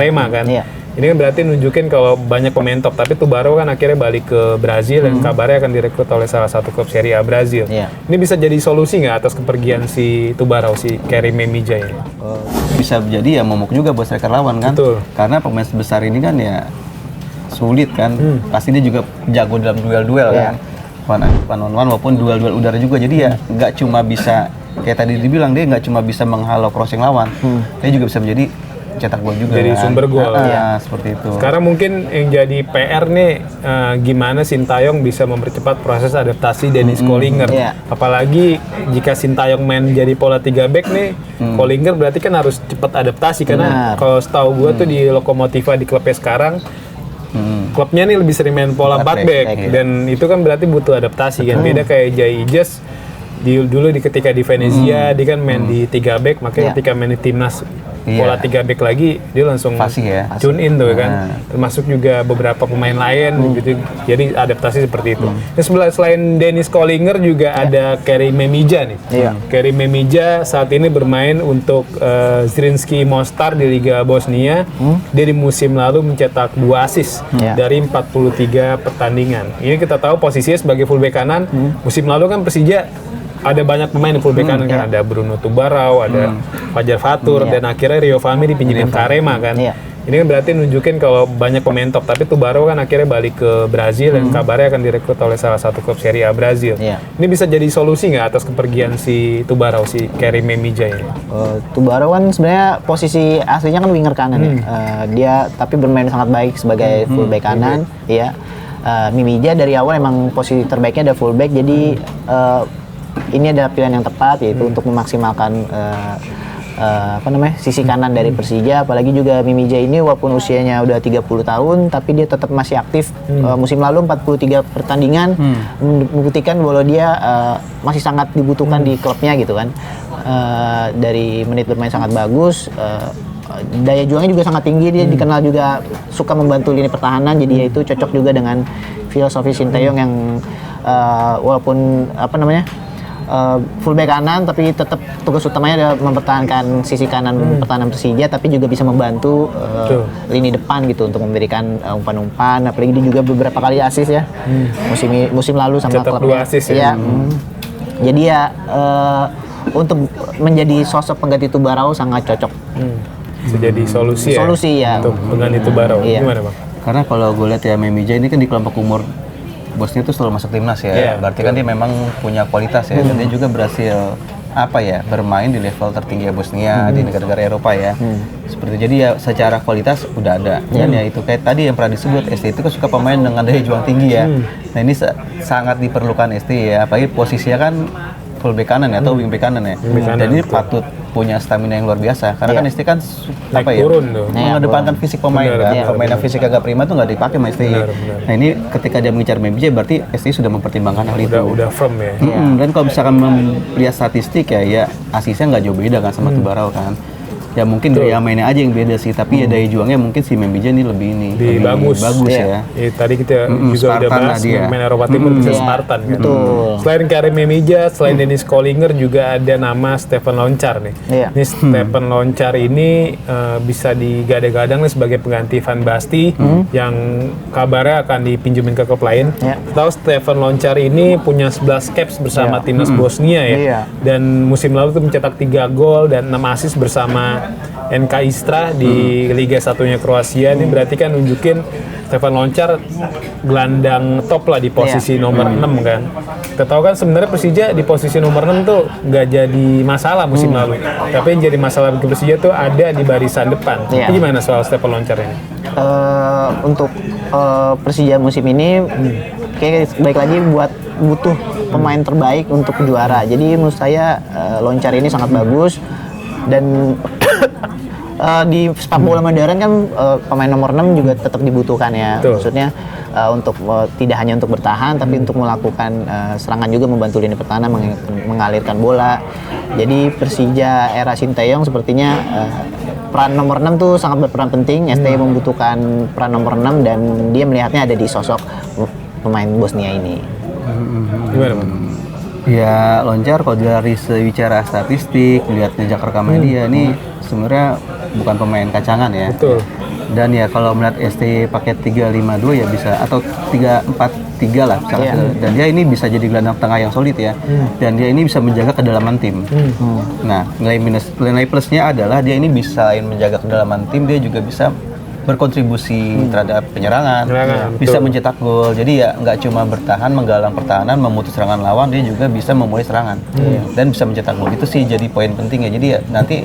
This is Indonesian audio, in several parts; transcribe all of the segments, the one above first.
Arema kan. Iya. Ini kan berarti nunjukin kalau banyak pemain top, tapi Tubarão kan akhirnya balik ke Brazil dan kabarnya akan direkrut oleh salah satu klub Serie A Brazil. Iya. Ini bisa jadi solusi nggak atas kepergian si Tubarão, si Karim Memija ini? Bisa jadi ya momok juga buat striker lawan kan. Betul. Karena pemain sebesar ini kan ya sulit kan. Pasti dia juga jago dalam duel-duel Iya. kan. One-on-one maupun duel-duel udara juga. Jadi ya nggak cuma bisa kayak tadi dibilang, dia nggak cuma bisa menghalau crossing lawan. Dia juga bisa menjadi cetak gol juga. Jadi kan. sumber gol. Ya, seperti itu. Sekarang mungkin yang jadi PR nih gimana Sintayong bisa mempercepat proses adaptasi Dennis Kollinger. Iya. Apalagi jika Sintayong main jadi pola 3 back nih, Kollinger berarti kan harus cepat adaptasi karena Benar. kalau setahu gue tuh di Lokomotiva di klubnya sekarang klubnya nih lebih sering main pola 4 back dan itu kan berarti butuh adaptasi kan. Beda kayak Jai Ijas dulu ketika di Venezia dia kan main di 3 back, makanya ketika main di timnas pola 3 back lagi dia langsung Fasih ya. tune in tuh kan. Termasuk juga beberapa pemain lain gitu. Jadi adaptasi seperti itu. Nah, selain Dennis Kollinger juga ada Karim Memija nih. Iya. Karim Memija saat ini bermain untuk Zrinjski Mostar di Liga Bosnia. Dia di musim lalu mencetak 2 assist dari 43 pertandingan. Ini kita tahu posisinya sebagai fullback kanan. Musim lalu kan Persija ada banyak pemain di fullback kanan kan, ada Bruno Tubarão, ada Fajar Fatur, dan akhirnya Rio Fahmi dipinjemin ke Arema kan. Iya. Ini kan berarti nunjukin kalau banyak pemain top, tapi Tubarão kan akhirnya balik ke Brazil dan kabarnya akan direkrut oleh salah satu klub Serie A Brazil. Iya. Ini bisa jadi solusi nggak atas kepergian si Tubarão, si Karim Memija ini? Tubarão kan sebenarnya posisi aslinya kan winger kanan ya. Dia tapi bermain sangat baik sebagai fullback kanan. Iya. Memija dari awal emang posisi terbaiknya ada fullback, jadi ini adalah pilihan yang tepat yaitu untuk memaksimalkan sisi kanan dari Persija. Apalagi juga Memija ini walaupun usianya udah 30 tahun tapi dia tetap masih aktif. Musim lalu 43 pertandingan membuktikan bahwa dia masih sangat dibutuhkan di klubnya gitu kan. Dari menit bermain sangat bagus, daya juangnya juga sangat tinggi. Dia dikenal juga suka membantu lini pertahanan, jadi itu cocok juga dengan filosofi Sintayong yang walaupun fullback kanan tapi tetap tugas utamanya adalah mempertahankan sisi kanan pertahanan Persija, tapi juga bisa membantu lini depan gitu untuk memberikan umpan-umpan. Apalagi dia juga beberapa kali assist ya musim lalu sama Cetak klubnya. 2 assist ya. Jadi ya untuk menjadi sosok pengganti Tubarão sangat cocok. Bisa jadi solusi ya? Solusi ya. Untuk pengganti Tubarão. Iya. Gimana Bang? Karena kalau gue lihat ya Memija ini kan di kelompok umur Bosnia itu selalu masuk timnas ya. Iya, Berarti kan dia memang punya kualitas ya. Dan dia juga berhasil bermain di level tertinggi Bosnia di negara-negara Eropa ya. Seperti jadi ya secara kualitas udah ada. Dan ya itu kayak tadi yang pernah disebut, ST itu kan suka pemain dengan daya juang tinggi ya. Nah ini sangat diperlukan ST ya. Apalagi posisinya kan fullback kanan ya, atau wingback kanan ya. Dan ini patut punya stamina yang luar biasa karena kan ST kan turun tuh. mengedepankan fisik pemain kan. Pemain yang fisik agak prima tuh nggak dipakai sama ST. Nah ini ketika dia mengincar Memija berarti ST sudah mempertimbangkan hal itu. Udah firm ya. Dan kalau misalkan melihat statistik ya asisnya nggak jauh beda kan sama Tubarão kan. Ya mungkin gaya mainnya aja yang beda sih, tapi ya daya juangnya mungkin si Memija ini lebih bagus ya. Tadi kita juga udah bahas main Eropa Timur bisa Spartan kan. Betul. Selain Karim Memija, selain Dennis Kollinger juga ada nama Stefan Loncar nih. Ini Stefan Loncar ini bisa digadang-gadang nih sebagai pengganti Van Basten yang kabarnya akan dipinjemin ke klub lain. Tahu Stefan Loncar ini punya 11 caps bersama timnas Bosnia ya. Dan musim lalu tuh mencetak 3 gol dan 6 assist bersama NK Istra di Liga 1-nya Kroasia. Ini berarti kan nunjukin Stefan Loncar gelandang top lah di posisi nomor 6 kan. Kita tahu kan sebenarnya Persija di posisi nomor 6 tuh nggak jadi masalah musim lalu. Tapi yang jadi masalah bagi Persija tuh ada di barisan depan. Itu gimana soal Stefan Loncar ini? Untuk Persija musim ini kayak baik lagi butuh pemain terbaik untuk juara. Jadi menurut saya Loncar ini sangat bagus. Dan di sepak bola modern kan pemain nomor 6 juga tetap dibutuhkan ya. Maksudnya untuk tidak hanya untuk bertahan tapi untuk melakukan serangan juga, membantu lini pertahanan mengalirkan bola. Jadi Persija era Sintayong sepertinya peran nomor 6 tuh sangat berperan penting. ST membutuhkan peran nomor 6 dan dia melihatnya ada di sosok pemain Bosnia ini. Gimana Bang? Ya Loncar kalau dari bicara statistik, lihat jejak rekamnya dia ini sebenarnya bukan pemain kacangan ya. Betul. Dan ya kalau melihat ST pakai 352 ya bisa, atau 343 lah misalnya. Dan dia ini bisa jadi gelandang tengah yang solid ya. Dan dia ini bisa menjaga kedalaman tim. Nah, nilai plusnya adalah dia ini bisa menjaga kedalaman tim, dia juga bisa berkontribusi terhadap penyerangan, bisa mencetak gol. Jadi ya nggak cuma bertahan, menggalang pertahanan, memutus serangan lawan, dia juga bisa memulai serangan dan bisa mencetak gol. Itu sih jadi poin penting ya. Jadi ya nanti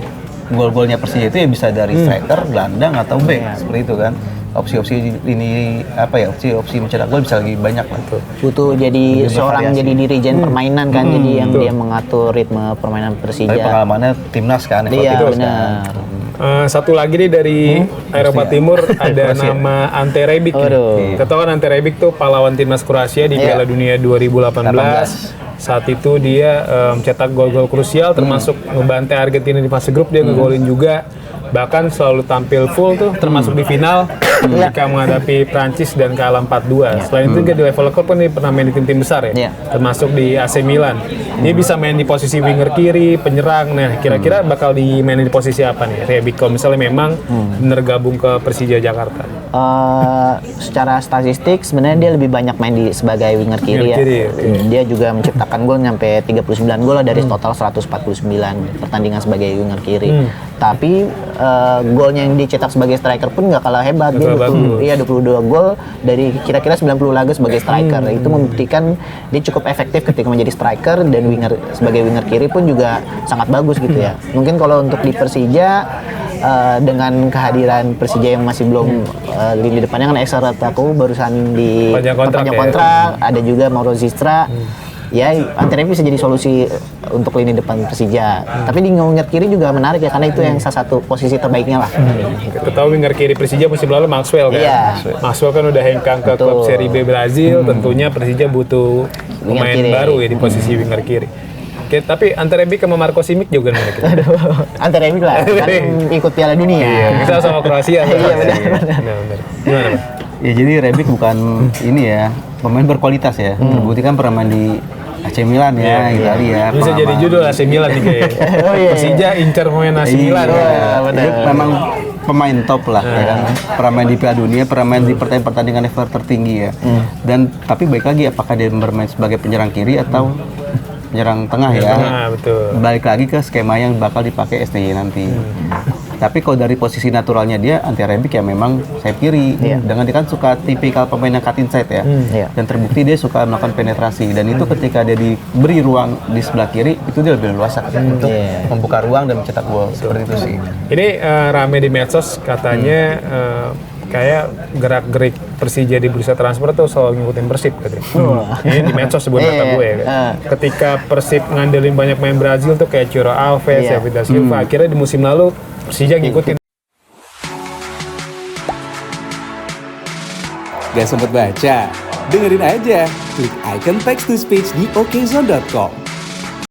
gol-golnya Persija itu ya bisa dari striker, gelandang atau back seperti itu kan. Opsi-opsi ini apa ya, opsi mencetak gol bisa lagi banyak lah. Butuh jadi seorang jadi dirijen permainan kan, jadi yang dia mengatur ritme permainan Persija. Tapi pengalamannya timnas kan. Iya benar. Satu lagi nih dari Eropa Timur ada nama Ante Rebic. Kita tahu kan Ante Rebic tuh pahlawan timnas Kroasia di Piala Dunia 2018. Saat itu dia mencetak gol-gol krusial, termasuk ngebantai Argentina di fase grup, dia ngegolin juga. Bahkan selalu tampil full tuh, termasuk di final ketika menghadapi Prancis dan kalah 4-2. Selain itu juga di level klub kan dia pernah main di tim-tim besar ya, termasuk di AC Milan. Dia bisa main di posisi winger kiri, penyerang. Nah, kira-kira bakal dimainin di posisi apa nih Rebic kalau misalnya memang bener gabung ke Persija Jakarta? Secara statistik sebenarnya dia lebih banyak main sebagai winger kiri ya. Dia juga menciptakan gol nyampe 39 gol dari total 149 pertandingan sebagai winger kiri. Tapi golnya yang dicetak sebagai striker pun nggak kalah hebat. Dia 22 gol dari kira-kira 90 laga sebagai striker. Itu membuktikan dia cukup efektif ketika menjadi striker, dan sebagai winger kiri pun juga sangat bagus gitu ya. Mungkin kalau untuk di Persija dengan kehadiran Persija yang masih belum lini depannya kan Exer Taku barusan di perpanjang kontrak, ada juga Mauro Zistra. Ya, Ante Rebic bisa jadi solusi untuk lini depan Persija. Tapi di winger kiri juga menarik ya, karena itu yang salah satu posisi terbaiknya lah. Kita tahu winger kiri Persija musim lalu Maxwell kan. Maxwell kan udah hengkang ke klub Serie B Brazil. Tentunya Persija butuh pemain baru ya di posisi winger kiri. Oke, tapi Ante Rebic sama Marko Simic juga nih. Ante Rebic lah, kan ikut Piala Dunia. Iya, kita sama Kroasia. Iya benar. Gimana, Pak? Ya jadi Rebic bukan ini ya, pemain berkualitas ya. Terbukti kan pernah main di AC Milan ya, Italia. Bisa jadi judul AC Milan nih kayaknya. Persija incer pemain AC Milan. Dia memang pemain top lah, ya kan. Pernah main di Piala Dunia, pernah main di pertandingan level tertinggi ya. Dan tapi baik lagi, apakah dia bermain sebagai penyerang kiri atau penyerang tengah ya? Betul. Balik lagi ke skema yang bakal dipakai STY nanti. Tapi kalau dari posisi naturalnya dia, Ante Rebic ya memang sayap kiri. Dengan dia kan suka tipikal pemain yang cut inside ya. Dan terbukti dia suka melakukan penetrasi. Dan itu ketika dia diberi ruang di sebelah kiri, itu dia lebih leluasa untuk membuka ruang dan mencetak gol. Seperti itu sih. Ini rame di medsos katanya kayak gerak-gerik Persija di bursa transfer tuh selalu ngikutin Persib katanya. Ini di medsos sebut kata gue ya. Ketika Persib ngandelin banyak main Brazil tuh kayak Ciro Alves, David da Silva, akhirnya di musim lalu Persija ngikutin. Gak sempet baca? Dengerin aja, klik icon text to speech di okezone.com.